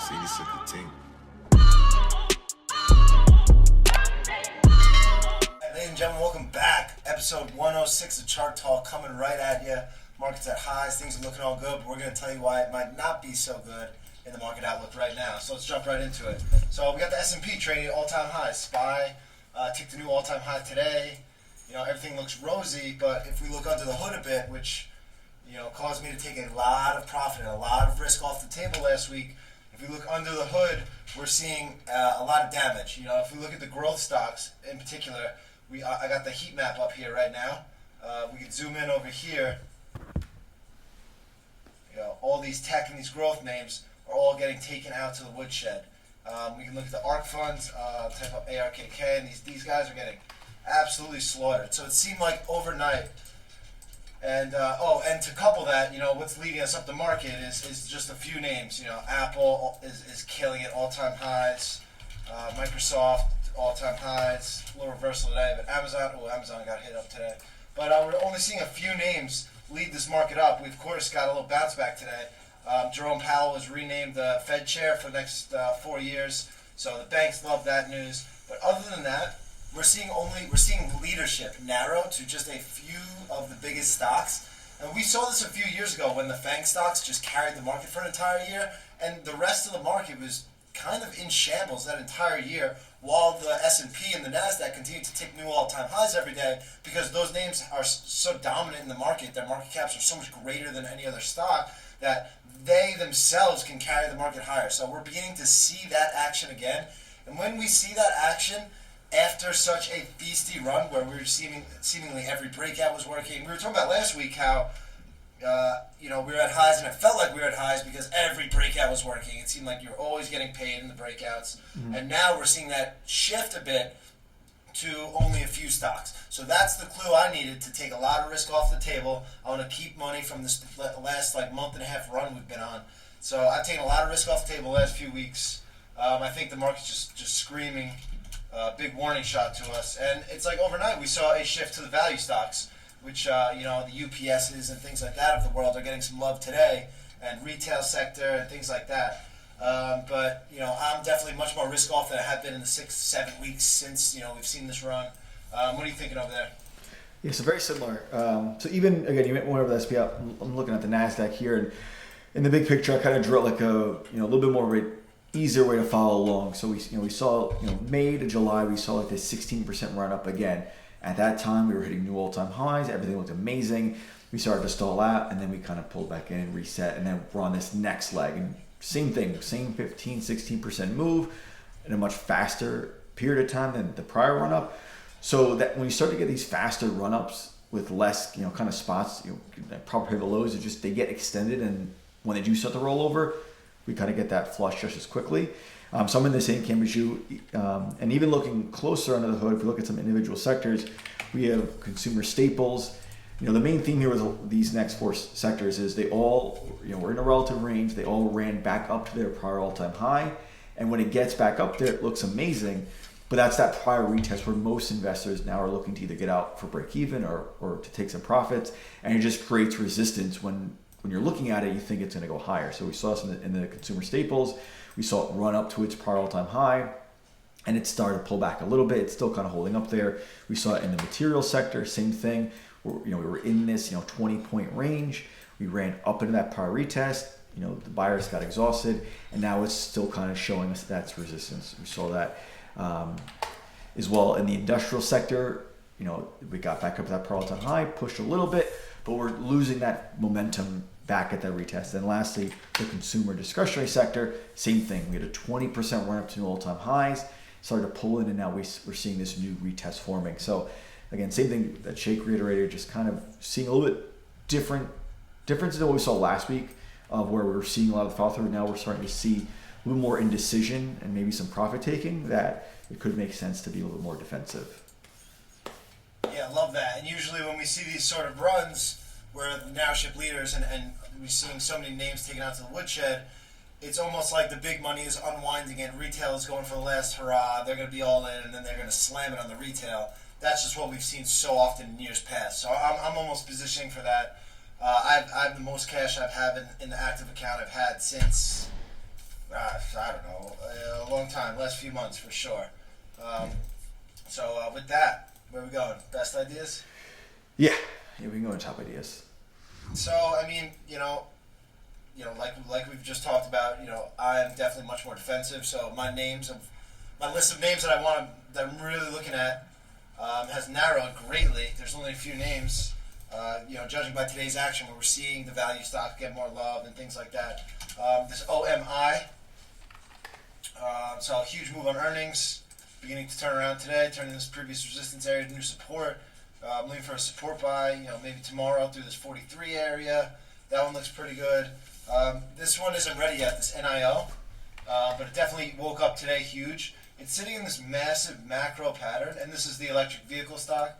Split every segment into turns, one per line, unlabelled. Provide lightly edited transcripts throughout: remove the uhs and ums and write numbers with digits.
See, it's a good team.
Ladies and gentlemen, welcome back. Episode 106 of Chart Talk coming right at you. Market's at highs, things are looking all good, but we're going to tell you why it might not be so good in the market outlook right now. So let's jump right into it. So we got the S&P trading at all-time highs. SPY ticked a new all-time high today. You know, everything looks rosy, but if we look under the hood a bit, which, you know, caused me to take a lot of profit and a lot of risk off the table last week, if we look under the hood, we're seeing a lot of damage. You know, if we look at the growth stocks in particular, I got the heat map up here right now. We can zoom in over here. You know, all these tech and these growth names are all getting taken out to the woodshed. We can look at the ARK funds, type up ARKK, and these guys are getting absolutely slaughtered. So it seemed like overnight. And and to couple that, you know, what's leading us up the market is just a few names. You know, Apple is killing it, all-time highs. Microsoft, all-time highs. A little reversal today, but Amazon got hit up today. But we're only seeing a few names lead this market up. We, of course, got a little bounce back today. Jerome Powell was renamed the Fed chair for the next 4 years, so the banks love that news. But other than that, we're seeing leadership narrow to just a few of the biggest stocks. And we saw this a few years ago when the FANG stocks just carried the market for an entire year, and the rest of the market was kind of in shambles that entire year, while the S&P and the NASDAQ continue to take new all-time highs every day because those names are so dominant in the market, their market caps are so much greater than any other stock that they themselves can carry the market higher. So we're beginning to see that action again. And when we see that action after such a feisty run where we were seemingly every breakout was working, we were talking about last week how we were at highs, and it felt like we were at highs because every breakout was working. It seemed like you were always getting paid in the breakouts. Mm-hmm. And now we're seeing that shift a bit to only a few stocks. So that's the clue I needed to take a lot of risk off the table. I want to keep money from this last month and a half run we've been on. So I've taken a lot of risk off the table the last few weeks. I think the market's just screaming big warning shot to us. And it's like overnight we saw a shift to the value stocks, which, the UPSs and things like that of the world are getting some love today, and retail sector and things like that. But I'm definitely much more risk off than I have been in the 6-7 weeks since, we've seen this run. What are you thinking over there?
Yeah, so very similar. So even, again, you went over the SPY. I'm looking at the NASDAQ here, and in the big picture, I kind of drew like a little bit more of an easier way to follow along. So we saw, May to July, we saw like this 16% run up again. At that time, we were hitting new all-time highs. Everything looked amazing. We started to stall out, and then we kind of pulled back in and reset, and then we're on this next leg. And same thing, same 15, 16% move in a much faster period of time than the prior run-up. So that when you start to get these faster run-ups with less, kind of spots, proper pivot lows, they get extended, and when they do start to roll over, we kind of get that flush just as quickly. So I'm in the same camp as you, and even looking closer under the hood, if we look at some individual sectors, we have consumer staples. The main theme here with these next four sectors is they all, we're in a relative range. They all ran back up to their prior all-time high, and when it gets back up there, it looks amazing. But that's that prior retest where most investors now are looking to either get out for break even or to take some profits, and it just creates resistance when you're looking at it. You think it's going to go higher. So we saw this in the consumer staples. We saw it run up to its prior all-time high, and it started to pull back a little bit. It's still kind of holding up there. We saw it in the material sector, same thing. We were in this 20-point range. We ran up into that prior retest. The buyers got exhausted, and now it's still kind of showing us that's resistance. We saw that as well in the industrial sector. We got back up to that prior all-time high, pushed a little bit, but we're losing that momentum back at that retest. And lastly, the consumer discretionary sector, same thing. We had a 20% run up to new all-time highs, started to pull in, and now we're seeing this new retest forming. So again, same thing that Shake reiterated, just kind of seeing a little bit difference than what we saw last week, of where we were seeing a lot of the follow through. Now we're starting to see a little more indecision and maybe some profit taking, that it could make sense to be a little bit more defensive.
Yeah, I love that. And usually when we see these sort of runs where the narrowship leaders and we're seeing so many names taken out to the woodshed, it's almost like the big money is unwinding and retail is going for the last hurrah. They're going to be all in, and then they're going to slam it on the retail. That's just what we've seen so often in years past. So I'm almost positioning for that. I have the most cash I've had in the active account I've had since I don't know, a long time, last few months for sure. So with that, where are we going? Best ideas?
Yeah, we can go in top ideas.
So I mean, like we've just talked about, I am definitely much more defensive. So my list of names that I'm really looking at has narrowed greatly. There's only a few names. Judging by today's action, where we're seeing the value stock get more love and things like that. This OMI, so a huge move on earnings, beginning to turn around today, turning this previous resistance area to new support. I'm looking for a support buy, maybe tomorrow through this 43 area. That one looks pretty good. This one isn't ready yet, this NIO, but it definitely woke up today huge. It's sitting in this massive macro pattern, and this is the electric vehicle stock,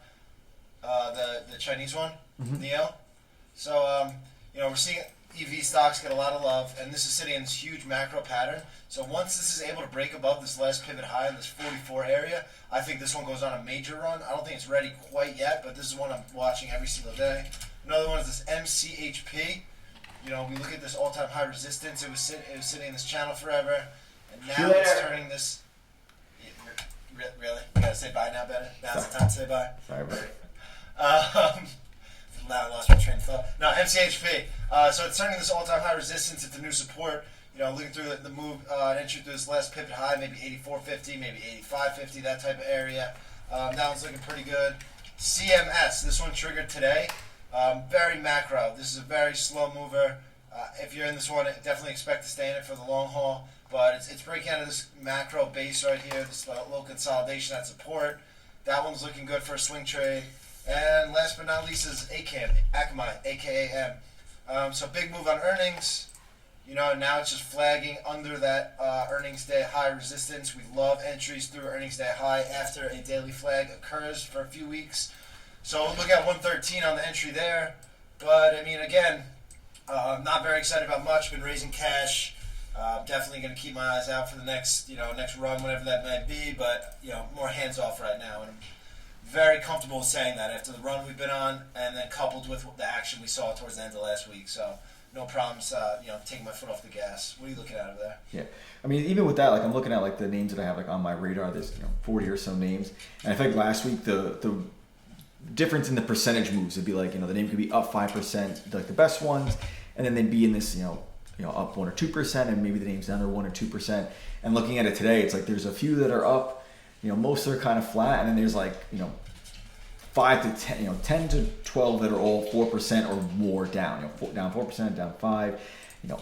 the Chinese one, NIO. So, we're seeing EV stocks get a lot of love, and this is sitting in this huge macro pattern. So once this is able to break above this last pivot high in this 44 area, I think this one goes on a major run. I don't think it's ready quite yet, but this is one I'm watching every single day. Another one is this MCHP. We look at this all-time high resistance. It was sitting in this channel forever, and now it's turning this. Really? You gotta say bye now, Bennett? Now's the time to say bye.
Sorry, buddy.
Now I lost my train of thought. No, MCHP. So it's turning this all-time high resistance into new support. Looking through the move, an entry through this last pivot high, maybe 84.50, maybe 85.50, that type of area. That one's looking pretty good. CMS, this one triggered today. Very macro. This is a very slow mover. If you're in this one, definitely expect to stay in it for the long haul. But it's breaking out of this macro base right here, this little consolidation at support. That one's looking good for a swing trade. And last but not least is Akamai, AKAM. So big move on earnings. Now it's just flagging under that earnings day high resistance. We love entries through earnings day high after a daily flag occurs for a few weeks. So we'll look at 113 on the entry there. But I mean, again, not very excited about much. Been raising cash. Definitely going to keep my eyes out for the next run, whatever that might be. But more hands off right now, and I'm very comfortable saying that after the run we've been on, and then coupled with the action we saw towards the end of last week. So no problems, taking my foot off the gas. What are you looking at over there? Yeah,
I mean, even with that, I'm looking at the names that I have on my radar. There's 40 or so names, and I think last week the difference in the percentage moves would be the name could be up 5%, the best ones, and then they'd be in this up 1 or 2%, and maybe the name's down to 1 or 2%. And looking at it today, it's there's a few that are up. Most are kind of flat, and then there's 5 to 10, 10 to 12 that are all 4% or more down. Down 4%, down 5.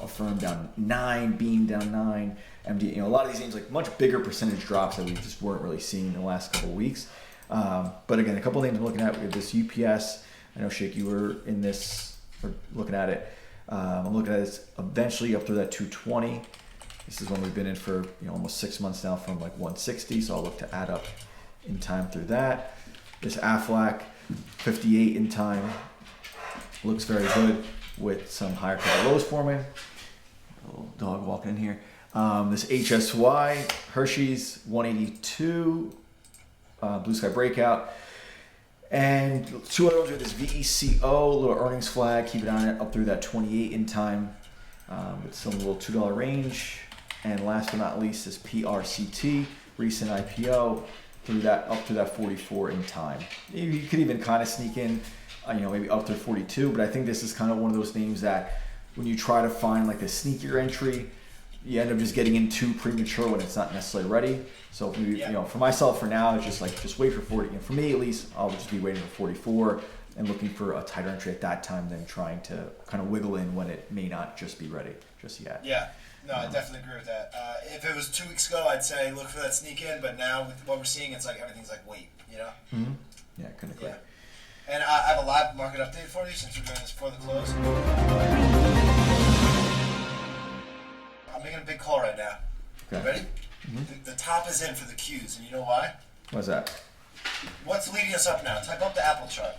Affirm down 9, Beam down 9, MD. A lot of these names much bigger percentage drops that we just weren't really seeing in the last couple of weeks. But again, a couple of names I'm looking at. We have this UPS. I know Shake, you were in this or looking at it. I'm looking at this eventually up through that 220. This is one we've been in for almost 6 months now from 160, so I'll look to add up in time through that. This Aflac, 58 in time, looks very good with some higher credit lows forming. Little dog walking in here. This HSY, Hershey's, 182, Blue Sky Breakout. And two other ones are this VECO, little earnings flag, keep it on it up through that 28 in time with some little $2 range. And last but not least is PRCT, recent IPO, up to that 44 in time. You could even kind of sneak in, maybe up to 42, but I think this is kind of one of those names that when you try to find a sneakier entry, you end up just getting in too premature when it's not necessarily ready. So maybe, for myself for now, it's just wait for 40. And for me at least, I'll just be waiting for 44 and looking for a tighter entry at that time than trying to kind of wiggle in when it may not just be ready just yet.
Yeah. No, I definitely agree with that. If it was 2 weeks ago, I'd say look for that sneak in. But now with what we're seeing, it's everything's wait,
Mm-hmm. Yeah, couldn't agree.
Yeah. And I have a live market update for you since we're doing this before the close. I'm making a big call right now.
Okay.
Ready?
Mm-hmm.
The top is in for the Qs, and you know why?
What's that?
What's leading us up now? Type up the Apple chart.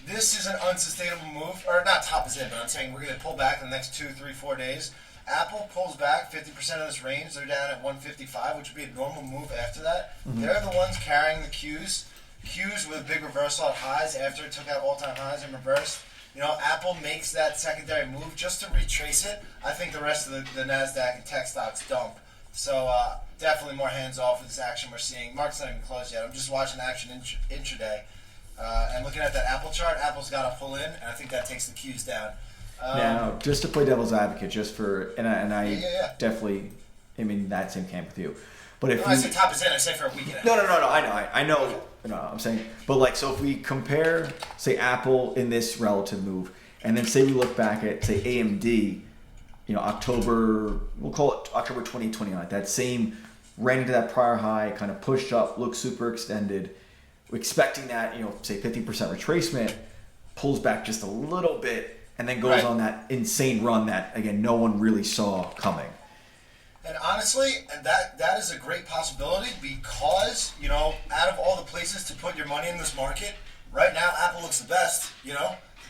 This is an unsustainable move, or not top is in, but I'm saying we're going to pull back in the next 2, 3, 4 days. Apple pulls back 50% of this range. They're down at 155, which would be a normal move after that. Mm-hmm. They're the ones carrying the Qs. Qs with a big reversal at highs after it took out all-time highs and reversed. Apple makes that secondary move just to retrace it, I think the rest of the NASDAQ and tech stocks dump. So definitely more hands-off with this action we're seeing. Market's not even closed yet. I'm just watching the action intraday. And looking at that Apple chart, Apple's got to pull in, and I think that takes the cues down.
Now, just to play devil's advocate, I
yeah.
definitely am in that same camp with you. But if
I say top is in, I say for a week and a half.
No, I know. No, I'm saying, but so if we compare, say, Apple in this relative move, and then say we look back at, say, AMD, October, we'll call it October 2029, that same ran into that prior high, kind of pushed up, looked super extended, expecting that, say 50% retracement, pulls back just a little bit, and then goes on that insane run that, again, no one really saw coming.
And honestly, that is a great possibility because, out of all the places to put your money in this market, right now Apple looks the best,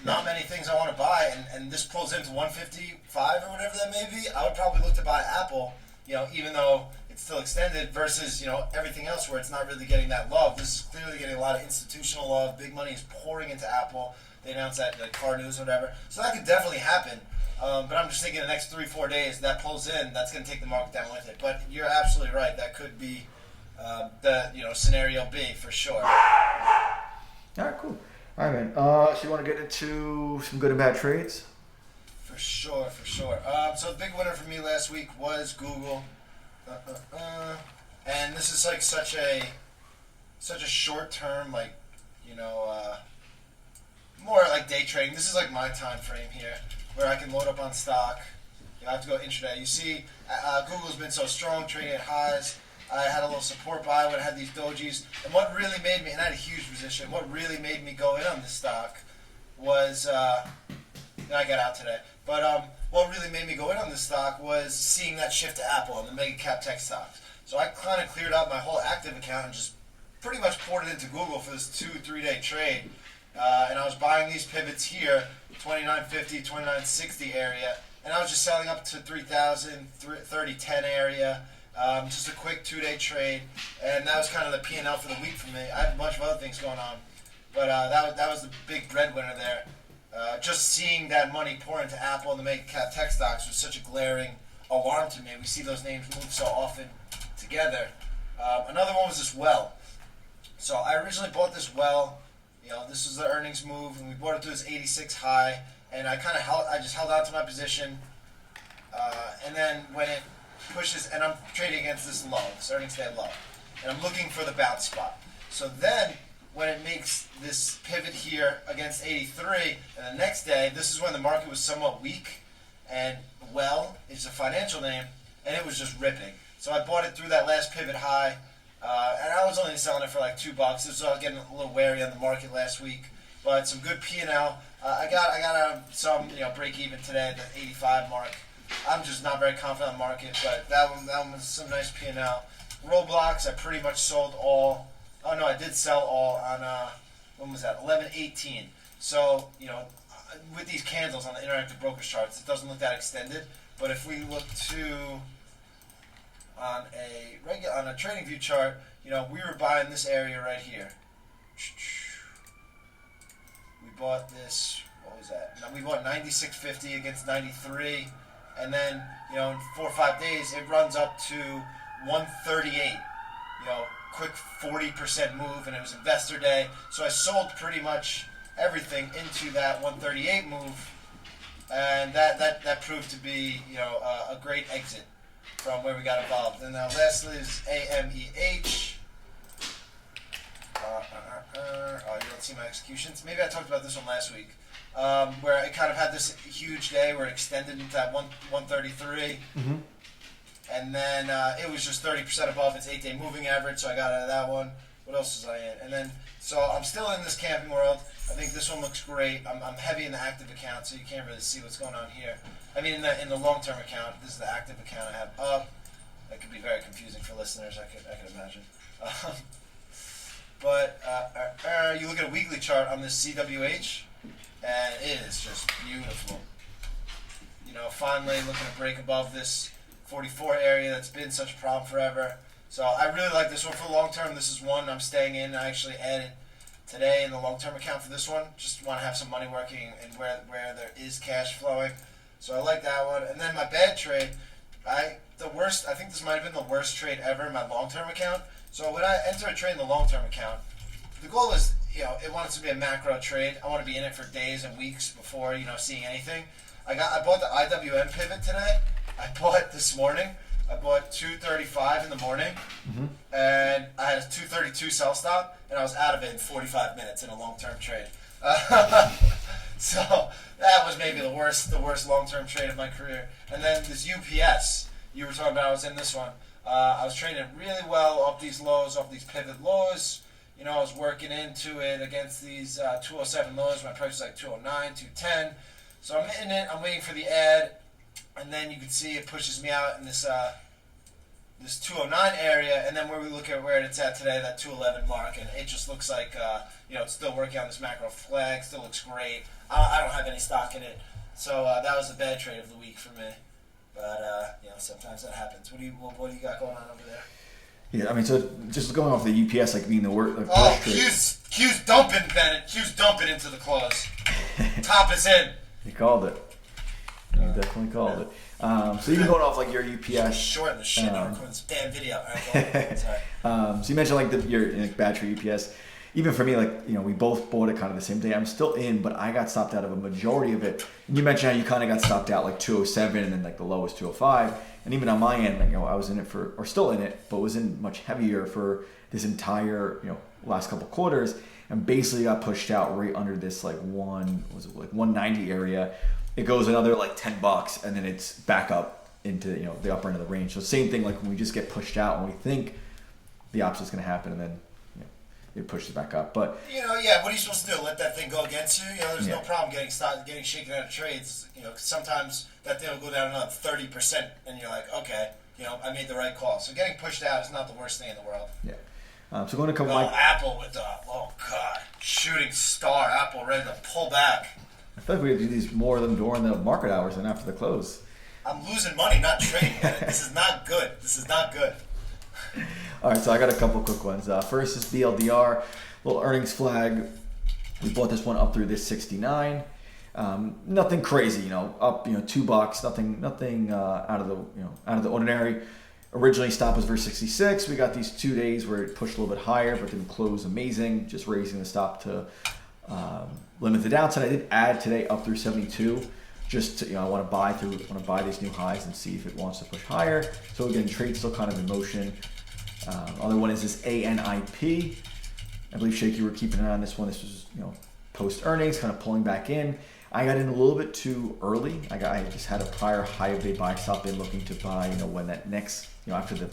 Not many things I want to buy, and this pulls into 155 or whatever that may be. I would probably look to buy Apple, even though it's still extended versus, everything else where it's not really getting that love. This is clearly getting a lot of institutional love. Big money is pouring into Apple. They announced that, like car news or whatever. So that could definitely happen. But I'm just thinking the next 3-4 days that pulls in, that's going to take the market down with it. But you're absolutely right. That could be the scenario B for sure.
All right, cool. All right, man. So you want to get into some good and bad trades?
For sure. So the big winner for me last week was Google. And this is like such a short term, more like day trading. This is like my time frame here, where I can load up on stock. I have to go intraday. You see, Google's been so strong, trading at highs. I had a little support buy when I had these dojis. And what really made me, and I had a huge position, what really made me go in on this stock was, I got out today, but what really made me go in on this stock was seeing that shift to Apple and the mega cap tech stocks. So I kind of cleared out my whole active account and just pretty much poured it into Google for this 2-3 day trade. And I was buying these pivots here, 2950, 2960 area, and I was just selling up to 3000, 3010 area. Just a quick 2-day trade, and that was kind of the P&L for the week for me. I had a bunch of other things going on, but that was the big breadwinner there. Just seeing that money pour into Apple and the mega cap tech stocks was such a glaring alarm to me. We see those names move so often together. Another one was this Well. So I originally bought this Well. This was the earnings move, and we bought it to this 86 high, and I just held on to my position, and then when it pushes, and I'm trading against this low, this earnings day low, and I'm looking for the bounce spot. So then, when it makes this pivot here against 83, and the next day, this is when the market was somewhat weak, and Well is a financial name, and it was just ripping. So I bought it through that last pivot high, and I was only selling it for like $2. So I was getting a little wary on the market last week, but some good P&L. I got some break even today at the 85 mark. I'm just not very confident on the market, but that one was some nice P&L. Roblox, I pretty much sold all. Oh no, I did sell all on when was that? 11/18. So with these candles on the interactive brokers charts, it doesn't look that extended. But if we look on a trading view chart, we were buying this area right here. We bought this. What was that? Now we bought 96.50 against 93, and then in 4 or 5 days it runs up to 138. Quick 40% move, and it was investor day. So I sold pretty much everything into that 138 move, and that proved to be a great exit from where we got involved. And now lastly is AMEH. You don't see my executions. Maybe I talked about this one last week, where it kind of had this huge day where it extended into that 133.
Mm-hmm.
And then it was just 30% above its 8-day moving average, so I got out of that one. What else was I in? And then, so I'm still in this camping world. I think this one looks great. I'm heavy in the active account, so you can't really see what's going on here. I mean, in the long-term account, this is the active account I have up. That could be very confusing for listeners, I could imagine. But you look at a weekly chart on this CWH, and it is just beautiful. Finally looking to break above this 44 area that's been such a problem forever. So I really like this one for the long term. This is one I'm staying in. I actually added today in the long-term account for this one. Just want to have some money working and where there is cash flowing. So I like that one. And then my bad trade, I think this might have been the worst trade ever in my long-term account. So when I enter a trade in the long-term account, the goal is, it wants to be a macro trade. I want to be in it for days and weeks before, seeing anything. I bought the IWM pivot today. I bought this morning. I bought 235 in the morning, and I had a 232 sell stop, and I was out of it in 45 minutes in a long-term trade. So that was maybe the worst long-term trade of my career. And then this UPS, you were talking about, I was in this one. I was trading really well off these lows, off these pivot lows. I was working into it against these 207 lows. My price was like 209, 210. So I'm hitting it. I'm waiting for the ad, and then you can see it pushes me out in this 209 area, and then where we look at where it's at today, that 211 mark, and it just looks like it's still working on this macro flag. Still looks great. I don't have any stock in it, so that was the bad trade of the week for me. But sometimes that happens. What do you got going on over there?
Yeah, I mean, so just going off the UPS, like being the worst.
Q's dumping, Bennett. Q's dumping into the close. Top is in.
You called it. You definitely called it. So you've been going off like your UPS.
Short the shit out of this damn video. Right, sorry.
So you mentioned like your battery UPS. Even for me, like, we both bought it kind of the same day. I'm still in, but I got stopped out of a majority of it. And you mentioned how you kind of got stopped out like 207 and then like the low was 205. And even on my end, like, I was in it or still in it, but was in much heavier for this entire, last couple quarters, and basically got pushed out right under this like 190 area. It goes another like $10, and then it's back up into the upper end of the range. So same thing, like when we just get pushed out and we think the opposite's going to happen, and then it pushes back up. But
what are you supposed to do? Let that thing go against you? There's no problem getting shaken out of trades. Sometimes that thing will go down another 30%, and you're like, okay, I made the right call. So getting pushed out is not the worst thing in the world.
Yeah. So going to come.
Apple with the shooting star. Apple ready to pull back.
I feel like we have to do these more of them during the market hours than after the close.
I'm losing money, not trading. This is not good.
All right, so I got a couple quick ones. First is BLDR, little earnings flag. We bought this one up through this 69. Nothing crazy, up $2. Nothing out of the ordinary. Originally, stop was verse 66. We got these 2 days where it pushed a little bit higher, but didn't close amazing. Just raising the stop to limit the downside. I did add today up through 72. Just to, I want to buy these new highs and see if it wants to push higher. So again, trade still kind of in motion. Other one is this ANIP. I believe Shake, you were keeping an eye on this one. This was post earnings, kind of pulling back in. I got in a little bit too early. I just had a prior high of day buy stop in, looking to buy. When that next after the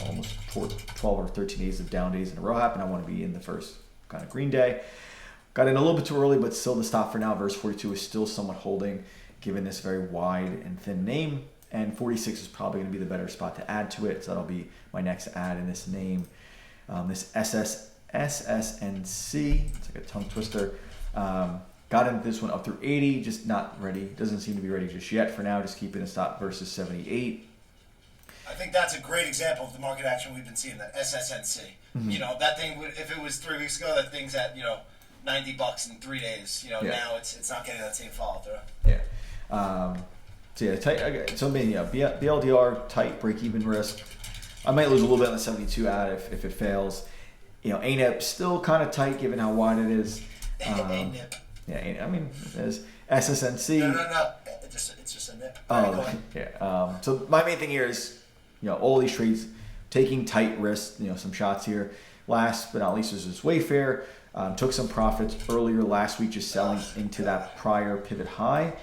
almost 12 or 13 days of down days in a row happen, I want to be in the first kind of green day. Got in a little bit too early, but still the stop for now. Verse 42 is still somewhat holding, given this very wide and thin name. And 46 is probably going to be the better spot to add to it. So that'll be my next add in this name. This SSNC, it's like a tongue twister. Got into this one up through 80, just not ready. Doesn't seem to be ready just yet for now. Just keeping a stop versus 78.
I think that's a great example of the market action we've been seeing, that SSNC. Mm-hmm. That thing, if it was 3 weeks ago, that thing's at, $90 in 3 days. Now it's not getting that same follow through.
Yeah. BLDR, tight break-even risk. I might lose a little bit on the 72 ad if it fails. ANIP still kind of tight given how wide it is.
ANIP.
Yeah, I mean, there's SSNC.
No. It's just a nip.
Oh, yeah. So my main thing here is, all these trades, taking tight risks, some shots here. Last but not least is this Wayfair. Took some profits earlier last week, just selling into that prior pivot high.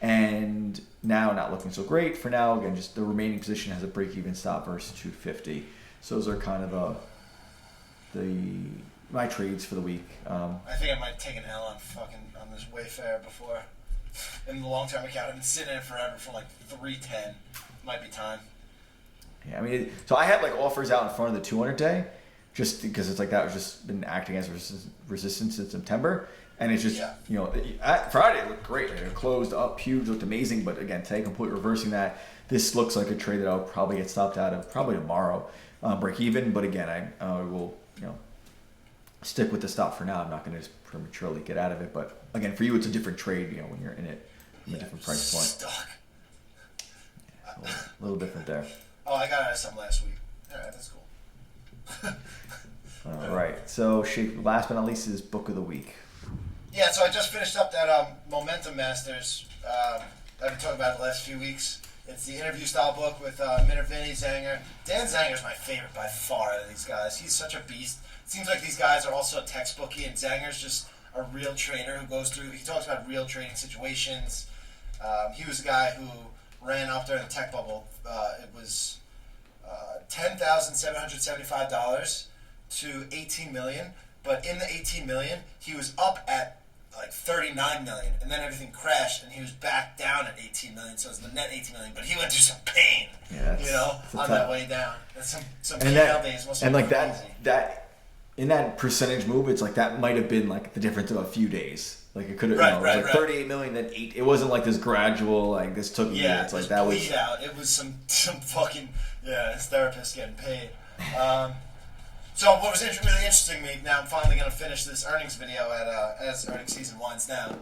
And now not looking so great. For now, again, just the remaining position has a break-even stop versus 250. So those are kind of my trades for the week.
I think I might take an L on this Wayfair before. In the long-term account, I've been sitting in it forever for like 310. Might be time.
Yeah, I mean, so I had like offers out in front of the 200 day, just because it's like that was just been acting as resistance in September. And it's just, at Friday it looked great. It closed up huge, looked amazing. But again, today, completely reversing that. This looks like a trade that I'll probably get stopped out of probably tomorrow, break even. But again, I will, stick with the stop for now. I'm not going to just prematurely get out of it. But again, for you, it's a different trade, when you're in it from a different price point.
Stock.
Yeah, a little different there.
Oh, I got out of some last week. All right, that's cool.
All right. So, last but not least is book of the week.
Yeah, so I just finished up that Momentum Masters. I've been talking about it the last few weeks. It's the interview style book with Vinny Zanger. Dan Zanger's my favorite by far out of these guys. He's such a beast. It seems like these guys are also textbooky, and Zanger's just a real trainer who goes through. He talks about real training situations. He was a guy who ran up during the tech bubble. It was $10,775 to $18 million. But in the $18 million, he was up at like $39 million, and then everything crashed, and he was back down at $18 million. So it was the net $18 million. But he went through some pain, on that way down. That's some pain nowadays.
And like that in that percentage move, it's like that might have been like the difference of a few days. Like it could have, it was like 38 million, then 8. It wasn't like this gradual, like this took years. It's like that was
out. It was some fucking his therapist getting paid. So what was really interesting to me, now I'm finally going to finish this earnings video as earnings season winds down,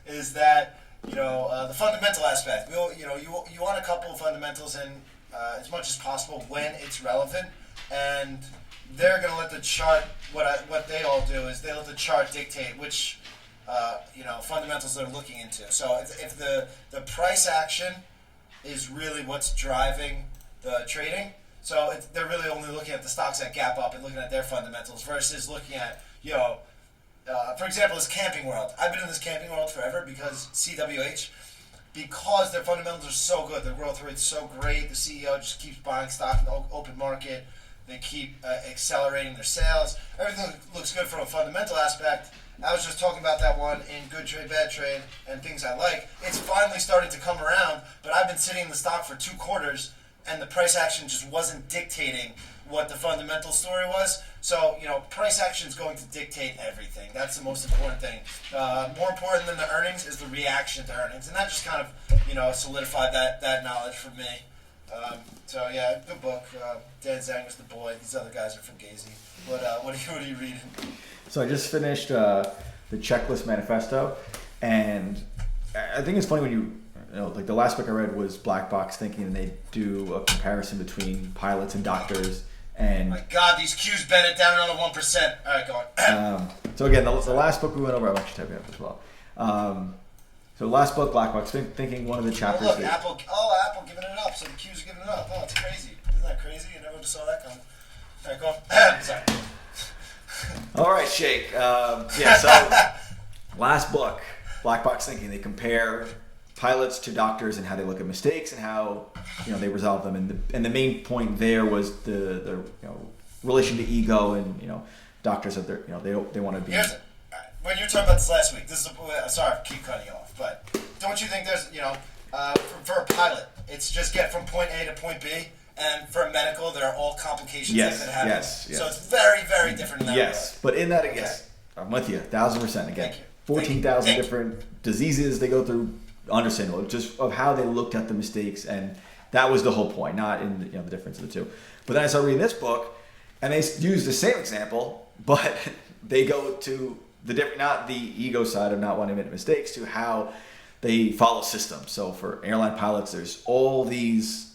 is that, the fundamental aspect. You want a couple of fundamentals in as much as possible when it's relevant, and they're going to let the chart, what they all do is they let the chart dictate which, fundamentals they're looking into. So if the price action is really what's driving the trading, so they're really only looking at the stocks that gap up and looking at their fundamentals versus looking at, for example, this Camping World. I've been in this Camping World forever because their fundamentals are so good, their growth rate's so great, the CEO just keeps buying stock in the open market, they keep accelerating their sales, everything looks good from a fundamental aspect. I was just talking about that one in Good Trade, Bad Trade, and things I like. It's finally starting to come around, but I've been sitting in the stock for 2 quarters, and the price action just wasn't dictating what the fundamental story was. So, price action is going to dictate everything. That's the most important thing. More important than the earnings is the reaction to earnings. And that just kind of, solidified that knowledge for me. Good book. Dan Zanger's the boy. These other guys are from Gazy. What are you reading?
So I just finished the Checklist Manifesto, and I think it's funny when you like the last book I read was Black Box Thinking, and they do a comparison between pilots and doctors. And
my God, these Q's bent it down another 1%. All right, go on.
So again, the last book we went over, I'm actually typing up as well. So last book, Black Box Thinking, one of the chapters.
Oh, look, Apple giving it up. So the Q's are giving it up. Oh, it's crazy. Isn't that crazy? I never saw that coming. All right, go on. Sorry.
All right, Shake. So last book, Black Box Thinking, they compare pilots to doctors and how they look at mistakes and how they resolve them. And the main point there was the relation to ego, and doctors have their they want to be.
When you were talking about this last week, sorry to keep cutting you off, but don't you think there's for a pilot, it's just get from point A to point B, and for a medical, there are all complications that happen. Yes. So it's very, very different in that regard.
But in that, I'm with you 1,000% again. 14,000 different diseases they go through. Understandable, just of how they looked at the mistakes, and that was the whole point, not in the difference of the two. But then I started reading this book, and they use the same example, but they go to the different, not the ego side of not wanting to make mistakes, to how they follow systems. So for airline pilots, there's all these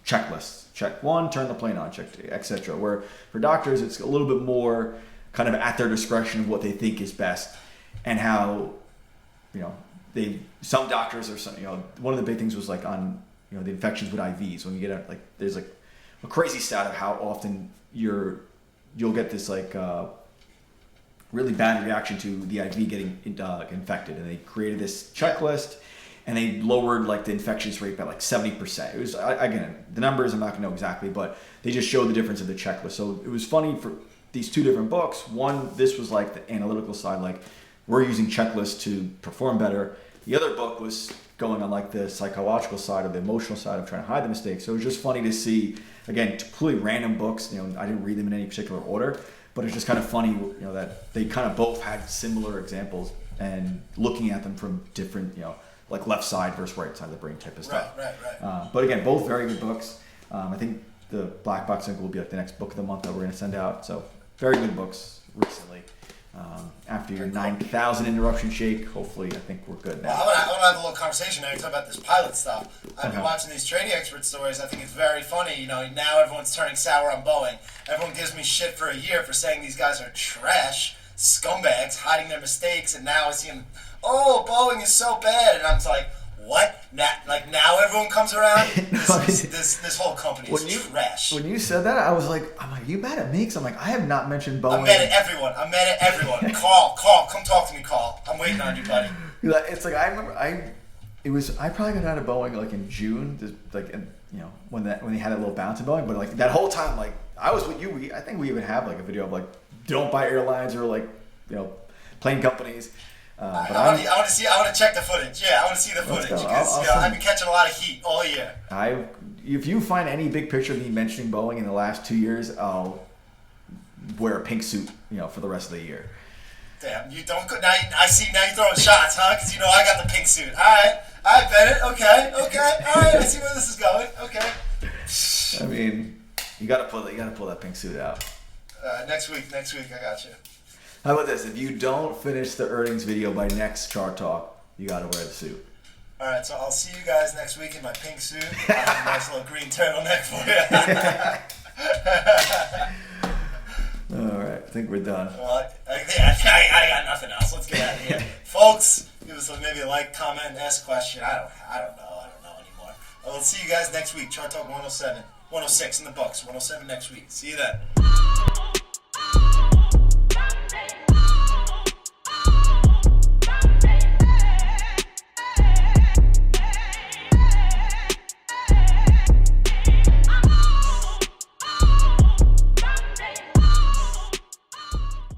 checklists. Check 1, turn the plane on, check 2, etc. Where for doctors, it's a little bit more kind of at their discretion of what they think is best, and how some doctors are one of the big things was like on the infections with IVs, when you get there's like a crazy stat of how often you'll get this really bad reaction to the IV getting infected, and they created this checklist, and they lowered the infectious rate by 70%. It was, again, the numbers I'm not gonna know exactly, but they just showed the difference of the checklist. So it was funny for these 2 different books. One, this was the analytical side, we're using checklists to perform better. The other book was going on the psychological side or the emotional side of trying to hide the mistakes. So it was just funny to see, again, completely random books. I didn't read them in any particular order, but it's just kind of funny, that they kind of both had similar examples and looking at them from different, left side versus right side of the brain type of stuff.
Right.
But again, both very good books. I think the Black Box Inc. will be the next book of the month that we're going to send out. So very good books recently. After your 9,000 interruption shake, hopefully, I think we're good now.
Well, I want to have a little conversation now. You're talking about this pilot stuff. I've been watching these trading expert stories. I think it's very funny. You know, now everyone's turning sour on Boeing. Everyone gives me shit for a year for saying these guys are trash, scumbags, hiding their mistakes, and now I see them, oh, Boeing is so bad. And I'm just like, what? Now everyone comes around? This whole company is trash.
When you said that, I'm like, you mad at me? Because I'm like, I have not mentioned Boeing.
I'm mad at everyone. Call. Come talk to me, Call. I'm waiting on you, buddy.
It's like, I remember, I probably got out of Boeing like in June, when they had that little bounce in Boeing. But like that whole time, like I was with you. I think we even have like a video of like, don't buy airlines or like, plane companies.
I want to check the footage. Yeah, I want to see the footage because I've been catching a lot of heat all year.
If you find any big picture of me mentioning Boeing in the last 2 years, I'll wear a pink suit, for the rest of the year.
Damn, you don't. Now I see. Now you're throwing shots, huh? Because I got the pink suit. All right, I bet it. Okay. All right, I see where this is going. Okay.
I mean, you gotta pull that pink suit out.
Next week, I got you.
How about this? If you don't finish the earnings video by next Chart Talk, you got to wear the suit.
All right, so I'll see you guys next week in my pink suit. I have a nice little green turtleneck for
you. All right, I think we're done.
Well, I got nothing else. Let's get out of here. Folks, give us maybe a like, comment, and ask a question. I don't know anymore. We'll see you guys next week. Chart Talk 107. 106 in the books. 107 next week. See you then.